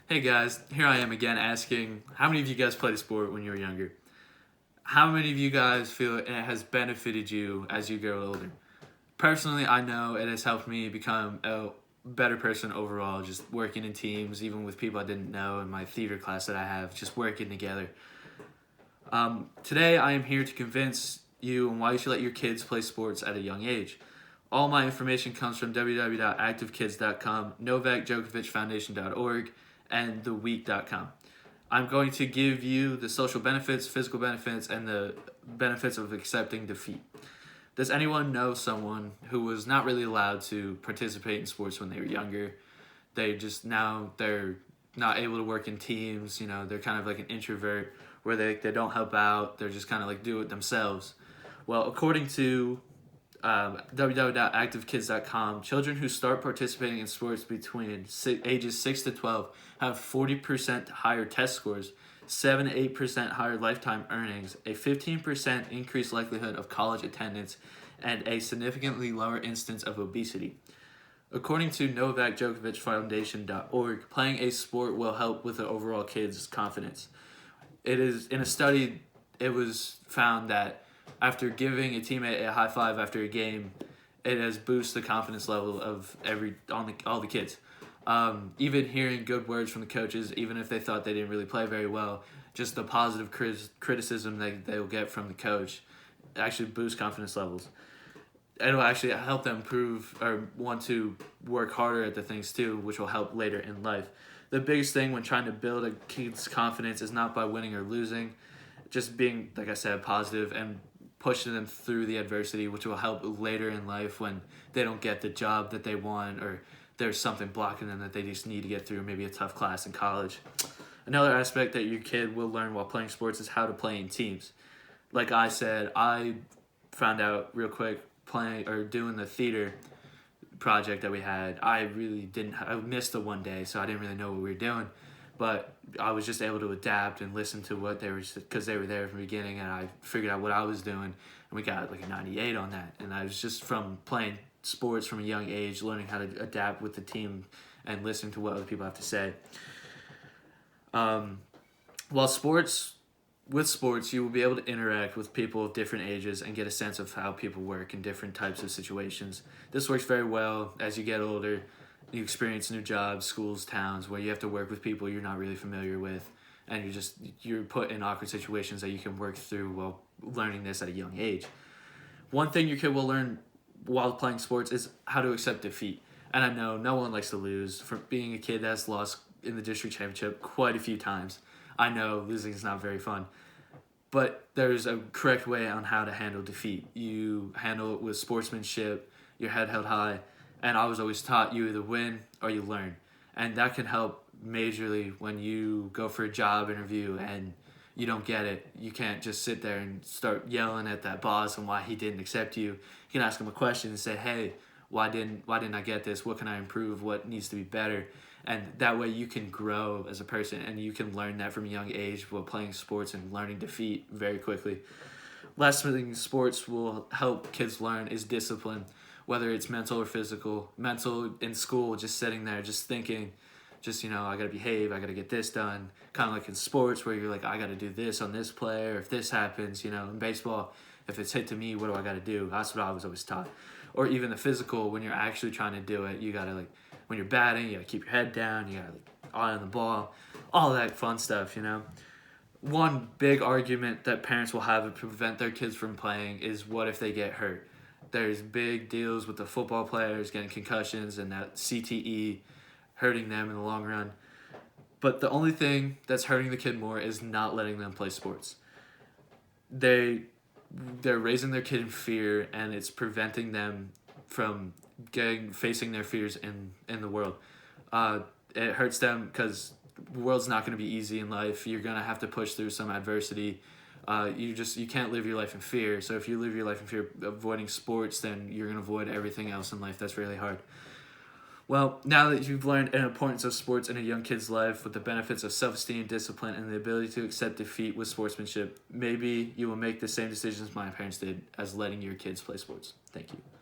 Hey guys, here I am again asking how many of you guys played a sport when you were younger? How many of you guys feel it has benefited you as you grow older? Personally, I know it has helped me become a better person overall, just working in teams, even with people I didn't know in my theater class that I have, just working together. Today, I am here to convince you on why you should let your kids play sports at a young age. All my information comes from www.activekids.com, NovakDjokovicFoundation.org, and theweek.com. I'm going to give you the social benefits, physical benefits, and the benefits of accepting defeat. Does anyone know someone who was not really allowed to participate in sports when they were younger? They're not able to work in teams, they're kind of like an introvert where they don't help out, they're just kind of like do it themselves. Well, according to www.activekids.com, children who start participating in sports between ages 6 to 12 have 40% higher test scores, 7 to 8% higher lifetime earnings, a 15% increased likelihood of college attendance, and a significantly lower instance of obesity. According to NovakDjokovicFoundation.org, playing a sport will help with the overall kid's confidence. It is in a study. It was found that after giving a teammate a high five after a game, it has boosted the confidence level of all the kids. Even hearing good words from the coaches, even if they thought they didn't really play very well, just the positive criticism they will get from the coach actually boosts confidence levels. It'll actually help them improve or want to work harder at the things too, which will help later in life. The biggest thing when trying to build a kid's confidence is not by winning or losing, just being, like I said, positive and pushing them through the adversity, which will help later in life when they don't get the job that they want or there's something blocking them that they just need to get through, maybe a tough class in college. Another aspect that your kid will learn while playing sports is how to play in teams. Like I said, I found out real quick playing or doing the theater project that we had. I missed the one day, so I didn't really know what we were doing. But I was just able to adapt and listen to what they were, because they were there from the beginning, and I figured out what I was doing, and we got like a 98 on that. And I was just from playing sports from a young age, learning how to adapt with the team and listen to what other people have to say. While with sports, you will be able to interact with people of different ages and get a sense of how people work in different types of situations. This works very well as you get older. You experience new jobs, schools, towns, where you have to work with people you're not really familiar with, and you're put in awkward situations that you can work through while learning this at a young age. One thing your kid will learn while playing sports is how to accept defeat. And I know no one likes to lose. For being a kid that's lost in the district championship quite a few times, I know losing is not very fun. But there's a correct way on how to handle defeat. You handle it with sportsmanship, your head held high, and I was always taught you either win or you learn. And that can help majorly when you go for a job interview and you don't get it. You can't just sit there and start yelling at that boss and why he didn't accept you. You can ask him a question and say, hey, why didn't I get this? What can I improve? What needs to be better? And that way you can grow as a person, and you can learn that from a young age while playing sports and learning defeat very quickly. Last thing sports will help kids learn is discipline, whether it's mental or physical. Mental in school, just sitting there, just thinking, I gotta behave, I gotta get this done. Kind of like in sports where you're like, I gotta do this on this play, or if this happens, in baseball, if it's hit to me, what do I gotta do? That's what I was always taught. Or even the physical, when you're actually trying to do it, you gotta when you're batting, you gotta keep your head down, you gotta eye on the ball, all that fun stuff, One big argument that parents will have to prevent their kids from playing is what if they get hurt? There's big deals with the football players getting concussions and that CTE hurting them in the long run. But the only thing that's hurting the kid more is not letting them play sports. They're raising their kid in fear, and it's preventing them from facing their fears in the world. It hurts them because the world's not going to be easy in life. You're going to have to push through some adversity. You can't live your life in fear. So if you live your life in fear avoiding sports, then you're going to avoid everything else in life that's really hard. Well, now that you've learned the importance of sports in a young kid's life with the benefits of self-esteem, discipline, and the ability to accept defeat with sportsmanship, maybe you will make the same decisions my parents did as letting your kids play sports. Thank you.